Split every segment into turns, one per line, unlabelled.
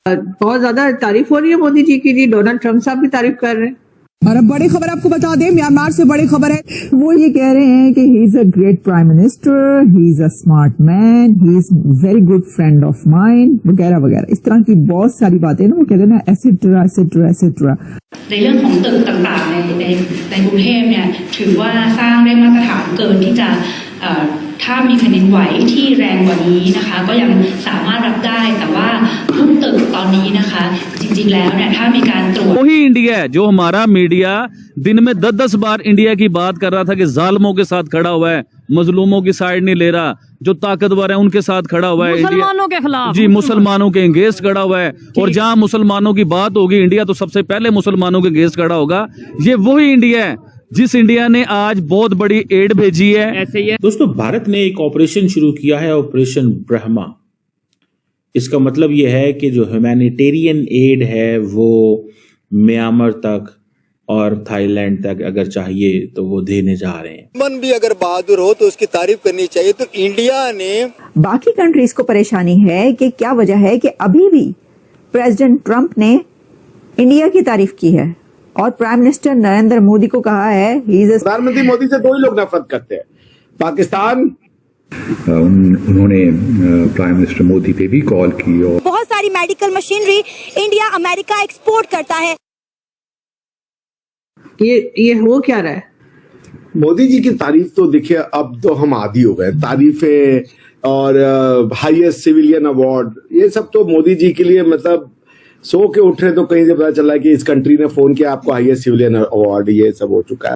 बहुत ज्यादा तारीफ हो रही है मोदी जी की। जी डोनाल्ड ट्रंप साहब भी तारीफ कर रहे हैं।
और अब बड़ी खबर आपको बता दें, म्यांमार से बड़ी खबर है। वो ये कह रहे हैं कि he is a great prime minister, he is a smart man, he is very good friend of mine, वगैरह वगैरह, इस तरह की बहुत सारी बातें ना वो कहते हैं ना, एसेट्रा एसेट्रा एसेट्रा।
ในเรื่องของตึกต่างๆในกรุงเทพเนี่ยถือว่าสร้างได้มาตรฐานเกินที่จะถ้ามีแผ่นดินไหวที่แรงกว่านี้นะคะก็ยังสามารถรับได้แต่ว่าทุกตึกตอนนี้นะคะจริงๆแล้วเนี่ยถ้ามีการตรวจ
वही इंडिया है जो हमारा मीडिया दिन में 10-10 बार इंडिया की बात कर रहा था कि जालिमों के साथ खड़ा हुआ है, मजलूमों की साइड नहीं ले रहा, जो ताकतवर है उनके साथ खड़ा हुआ है,
मुसलमानों के खिलाफ,
जी मुसलमानों के अगेंस्ट खड़ा हुआ है। और जहां मुसलमानों की बात होगी इंडिया तो सबसे पहले मुसलमानों के अगेंस्ट खड़ा होगा। ये वही इंडिया है जिस इंडिया ने आज बहुत बड़ी एड भेजी है।
ऐसे ही है।
दोस्तों, भारत ने एक ऑपरेशन शुरू किया है, ऑपरेशन ब्रह्मा। इसका मतलब यह है कि जो ह्यूमैनिटेरियन एड है वो म्यांमार तक और थाईलैंड तक अगर चाहिए तो वो देने जा रहे हैं।
मन भी अगर बहादुर हो तो उसकी तारीफ करनी चाहिए। तो इंडिया ने
बाकी कंट्रीज को परेशानी है कि क्या वजह है कि अभी भी प्रेसिडेंट ट्रंप ने इंडिया की तारीफ की है और प्राइम मिनिस्टर नरेंद्र मोदी को कहा है
प्रधानमंत्री मोदी से दो ही लोग नफरत करते हैं, पाकिस्तान।
उन्होंने प्राइम मिनिस्टर मोदी पे भी कॉल की और
बहुत सारी medical machinery India America export करता है।
ये हो क्या रहा है?
मोदी जी की तारीफ तो देखिए अब तो हम आदी हो गए, तारीफें और हाईएस्ट सिविलियन अवार्ड, ये सब तो मोदी जी के लिए मतलब सो के उठ रहे तो कहीं से पता चला कि इस कंट्री ने फोन किया आपको हाईएस्ट सिविलियन अवार्ड, ये सब हो चुका है।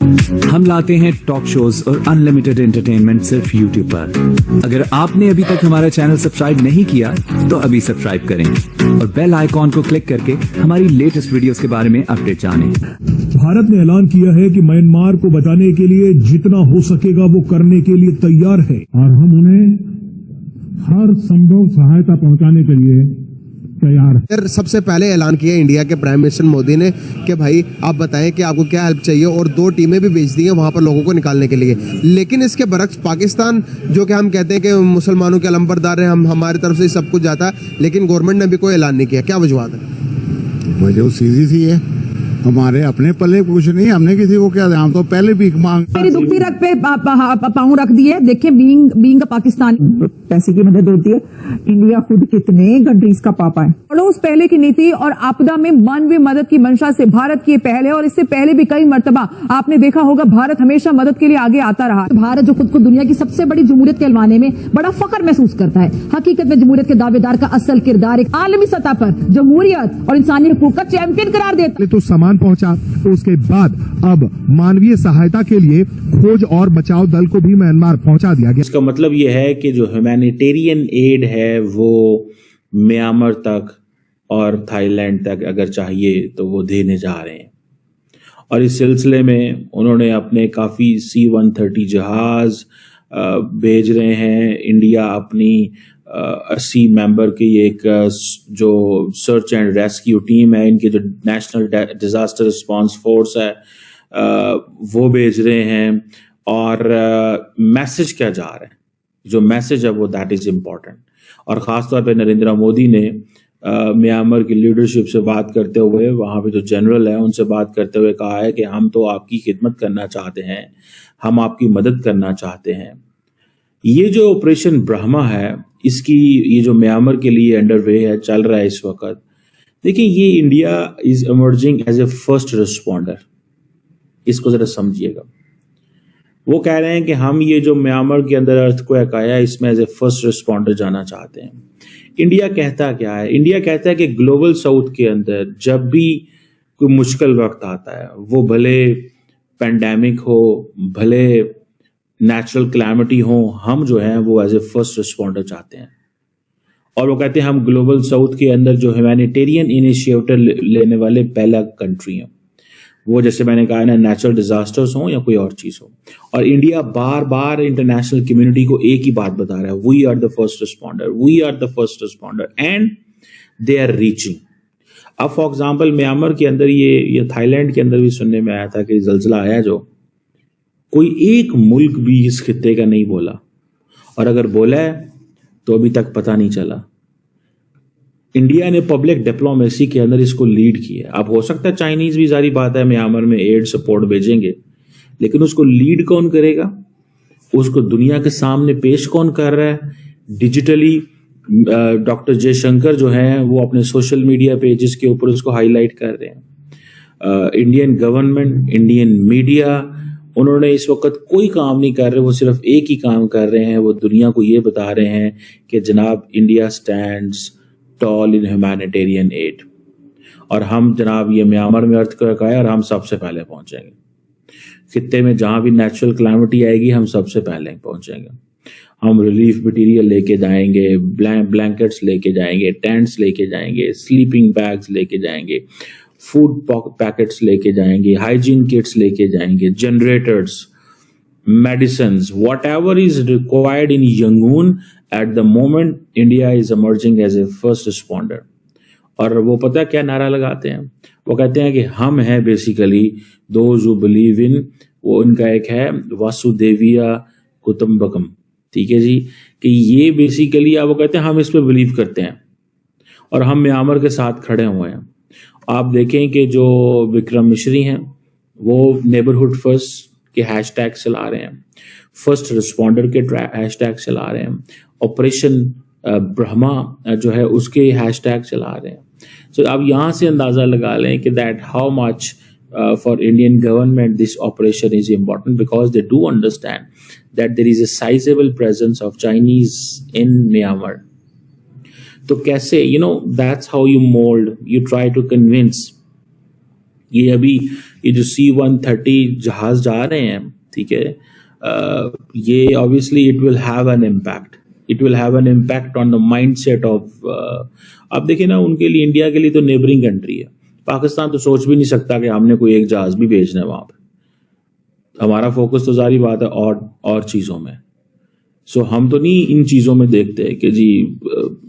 हम लाते हैं टॉक शोज और अनलिमिटेड एंटरटेनमेंट सिर्फ यूट्यूब पर। अगर आपने अभी तक हमारा चैनल सब्सक्राइब नहीं किया तो अभी सब्सक्राइब करें और बेल आइकॉन को क्लिक करके हमारी लेटेस्ट वीडियोस के बारे में अपडेट जानें।
भारत ने ऐलान किया है कि म्यांमार को बचाने के लिए जितना हो सकेगा वो करने के लिए तैयार है और हम उन्हें हर संभव सहायता पहुंचाने के लिए तैयार है।
सबसे पहले ऐलान किया इंडिया के प्राइम मिनिस्टर मोदी ने कि भाई आप बताएं कि आपको क्या हेल्प चाहिए, और 2 टीमें भी भेज दी हैं वहां पर लोगों को निकालने के लिए। लेकिन इसके बरक्स पाकिस्तान, जो कि हम कहते हैं कि मुसलमानों के अलंबरदार हैं, हम हमारी तरफ से सब कुछ जाता है, लेकिन गवर्नमेंट ने भी कोई ऐलान नहीं किया। क्या वजूहत है?
वजह सीधी सी है, हमारे अपने पल्ले कुछ नहीं, हमने किसी को क्या, हम तो पहले भीख मांग
मेरी दुखती रख पे पाँव रख दिए। देखिए बीइंग पाकिस्तान पैसे की मदद होती है। इंडिया खुद कितने कंट्रीज का पापा है। पड़ोस पहले की नीति और आपदा में मानवीय मदद की मंशा से भारत की पहले और इससे पहले भी कई मर्तबा आपने देखा होगा भारत हमेशा मदद के लिए आगे आता रहा। भारत जो खुद को दुनिया की सबसे बड़ी जमहूरियत कहलवाने में बड़ा फख्र महसूस करता है, हकीकत में जमहूरियत के दावेदार का असल किरदार एक आलमी सतह पर जमहूरियत और इंसानी हुकूक का चैंपियन करार देता।
तो सामान पहुंचा, तो उसके बाद अब मानवीय सहायता के लिए खोज और बचाव दल को भी म्यांमार पहुंचा दिया गया।
इसका मतलब यह है कि जो ह्यूमैनिटेरियन एड है वो म्यांमार तक और थाईलैंड तक अगर चाहिए तो वो देने जा रहे हैं। और इस सिलसिले में उन्होंने अपने काफ़ी C-130 जहाज भेज रहे हैं। इंडिया अपनी 80 मेंबर की एक जो सर्च एंड रेस्क्यू टीम है, इनके जो नेशनल डिजास्टर रिस्पांस फोर्स है वो भेज रहे हैं। और मैसेज क्या जा रहा है, जो मैसेज है वो दैट इज इम्पोर्टेंट। और ख़ास तौर पे नरेंद्र मोदी ने म्यांमार की लीडरशिप से बात करते हुए, वहाँ पे जो जनरल है उनसे बात करते हुए कहा है कि हम तो आपकी खिदमत करना चाहते हैं, हम आपकी मदद करना चाहते हैं। ये जो ऑपरेशन ब्रह्मा है, इसकी ये जो म्यांमार के लिए अंडरवे है, चल रहा है इस वक्त। देखिए, ये India is emerging as a first responder, इसको जरा समझिएगा। वो कह रहे हैं कि हम ये जो म्यांमार के अंदर अर्थक्वेक आया इसमें एज ए फर्स्ट रिस्पॉन्डर जाना चाहते हैं। इंडिया कहता क्या है? इंडिया कहता है कि ग्लोबल साउथ के अंदर जब भी कोई मुश्किल वक्त आता है, वो भले पेंडेमिक हो, भले नेचुरल क्लैमिटी हो, हम जो है वो एज ए फर्स्ट रिस्पॉन्डर चाहते हैं। और वो कहते हैं हम ग्लोबल साउथ के अंदर जो ह्यूमैनिटेरियन इनिशिएटिव लेने वाले पहला कंट्री हैं। वो जैसे मैंने कहा ना, नेचुरल डिजास्टर्स हो या कोई और चीज हो। और इंडिया बार बार इंटरनेशनल कम्युनिटी को एक ही बात बता रहा है, we are the first responder, we are the first responder, and they are reaching. अब फॉर एग्जाम्पल म्यांमार के अंदर ये थाईलैंड के अंदर भी सुनने में आया था कि जलजिला आया, जो कोई एक मुल्क भी इस खित्ते का नहीं बोला, और अगर बोला है तो अभी तक पता नहीं चला। इंडिया ने पब्लिक डिप्लोमेसी के अंदर इसको लीड किया। अब हो सकता है चाइनीज भी, सारी बात है, म्यांमार में एड सपोर्ट भेजेंगे, लेकिन उसको लीड कौन करेगा, उसको दुनिया के सामने पेश कौन कर रहा है डिजिटली? डॉक्टर जयशंकर जो हैं वो अपने सोशल मीडिया पेजेस के ऊपर उसको हाईलाइट कर रहे हैं। इंडियन गवर्नमेंट, इंडियन मीडिया, उन्होंने इस वक्त कोई काम नहीं कर रहे, वो सिर्फ एक ही काम कर रहे हैं, वो दुनिया को ये बता रहे हैं कि जनाब इंडिया स्टैंड्स टॉल इन ह्यूमैनिटेरियन एड, और हम जनाब ये म्यांमार में अर्थक्वेक आया और हम सबसे पहले पहुंचेंगे। खित्ते में जहां भी नेचुरल क्लैमिटी आएगी हम सबसे पहले पहुंचेंगे। हम रिलीफ मटेरियल लेके जाएंगे, ब्लैंकेट्स लेके जाएंगे, टेंट्स लेके जाएंगे, स्लीपिंग बैग्स लेके जाएंगे, फूड पैकेट्स लेके जाएंगे, हाइजीन किट्स लेके जाएंगे, generators, medicines, whatever is required in Yangon at the moment, India is emerging as a first responder. और वो पता क्या नारा लगाते हैं, वो कहते हैं कि हम हैं basically those who believe in, वो उनका एक है वासुदेविया कुटुंबकम, ठीक है जी, कि ये बेसिकली वो कहते हैं हम इस पे बिलीव करते हैं और हम म्यांमार के साथ खड़े हुए हैं। आप देखें कि जो विक्रम मिश्री हैं वो नेबरहुड फर्स्ट के हैशटैग चला रहे हैं, फर्स्ट रिस्पॉन्डर के हैशटैग चला रहे हैं, ऑपरेशन ब्रह्मा जो है उसके हैशटैग चला रहे हैं। सो आप यहाँ से अंदाजा लगा लें कि that how much for Indian government this operation is important, because they do understand that there is a sizeable presence of Chinese in Myanmar. तो कैसे that's how you mould, you try to convince. ये अभी ये जो C-130 जहाज जा रहे हैं, ठीक है, ये obviously it will have an impact, it will have an impact on the mindset of, आप देखिए ना, उनके लिए, इंडिया के लिए तो नेबरिंग कंट्री है, पाकिस्तान तो सोच भी नहीं सकता कि हमने कोई एक जहाज भी भेजना है वहां पे। हमारा फोकस तो जारी बात है और चीजों में। सो हम तो नहीं इन चीजों में देखते कि जी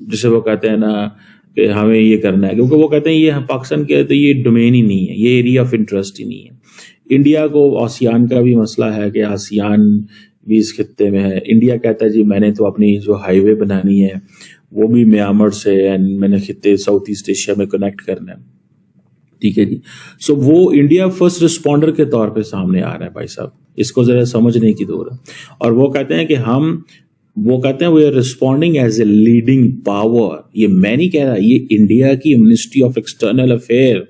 जैसे वो कहते हैं ना कि हमें ये करना है, क्योंकि वो कहते हैं ये पाकिस्तान के तो ये डोमेन ही नहीं है, ये एरिया ऑफ इंटरेस्ट ही नहीं है। इंडिया को आसियान का भी मसला है कि आसियान भी इस खित्ते में है। इंडिया कहता है जी मैंने तो अपनी जो हाईवे बनानी है वो भी म्यांमार से, एंड मैंने खित्ते साउथ ईस्ट एशिया में कनेक्ट करना है, ठीक है जी। सो वो इंडिया फर्स्ट रिस्पॉन्डर के तौर पे सामने आ रहा है भाई साहब, इसको जरा समझने की दौर है। और वो कहते हैं कि वो कहते हैं we are responding as a leading power. ये मैं नहीं कह रहा, ये इंडिया की मिनिस्ट्री ऑफ एक्सटर्नल अफेयर,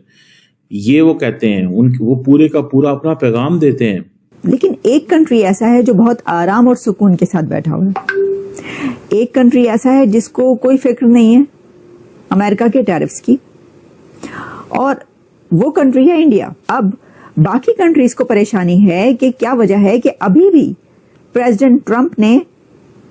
ये वो कहते हैं, वो पूरे का पूरा अपना पैगाम देते हैं।
लेकिन एक कंट्री ऐसा है जो बहुत आराम और सुकून के साथ बैठा हुआ है, एक कंट्री ऐसा है जिसको कोई फिक्र नहीं है अमेरिका के टैरिफ्स की, और वो कंट्री है इंडिया। अब बाकी कंट्रीज को परेशानी है कि क्या वजह है कि अभी भी प्रेसिडेंट ट्रंप ने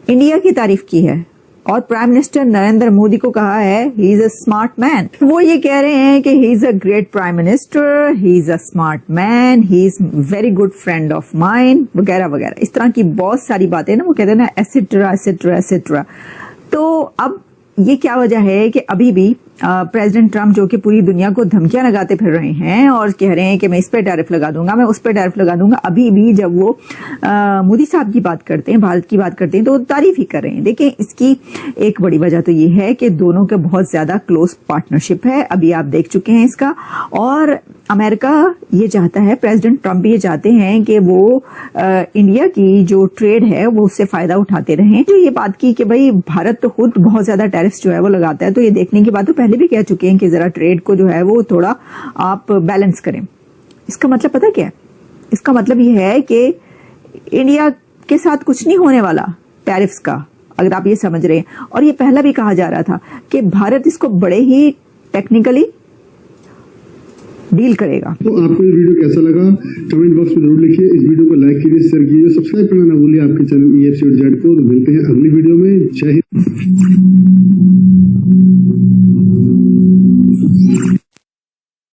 इंडिया की तारीफ की है और प्राइम मिनिस्टर नरेंद्र मोदी को कहा है he is a smart man. वो ये कह रहे हैं कि he is a great prime minister, he is a smart man, he is very good friend of mine, वगैरह वगैरह, इस तरह की बहुत सारी बातें ना वो कहते हैं ना, एसेट्रा एसेट्रा एसेट्रा। तो अब ये क्या वजह है कि अभी भी प्रेसिडेंट ट्रंप जो कि पूरी दुनिया को धमकियां लगाते फिर रहे हैं और कह रहे हैं कि मैं इस पे टैरिफ लगा दूंगा, मैं उस पे टैरिफ लगा दूंगा, अभी भी जब वो मोदी साहब की बात करते हैं, भारत की बात करते हैं, तो तारीफ ही कर रहे हैं। देखिए इसकी एक बड़ी वजह तो ये है कि दोनों के बहुत ज्यादा क्लोज पार्टनरशिप है, अभी आप देख चुके हैं इसका। और अमेरिका ये चाहता है, प्रेसिडेंट ट्रंप ये चाहते हैं कि वो इंडिया की जो ट्रेड है वो उससे फायदा उठाते रहें। तो ये बात की कि भाई भारत तो खुद बहुत ज्यादा टैरिफ्स जो है वो लगाता है, तो ये देखने की बात तो पहले भी कह चुके हैं कि जरा ट्रेड को जो है वो थोड़ा आप बैलेंस करें। इसका मतलब पता क्या है? इसका मतलब ये है कि इंडिया के साथ कुछ नहीं होने वाला टैरिफ्स का, अगर आप ये समझ रहे हैं। और ये पहला भी कहा जा रहा था कि भारत इसको बड़े ही टेक्निकली डील करेगा।
तो आपको ये वीडियो कैसा लगा कमेंट बॉक्स में जरूर लिखिए, इस वीडियो को लाइक कीजिए, शेयर कीजिए, सब्सक्राइब करना ना भूलिए आपके चैनल EFC और जेड को। मिलते हैं अगली वीडियो में। जय हिंद।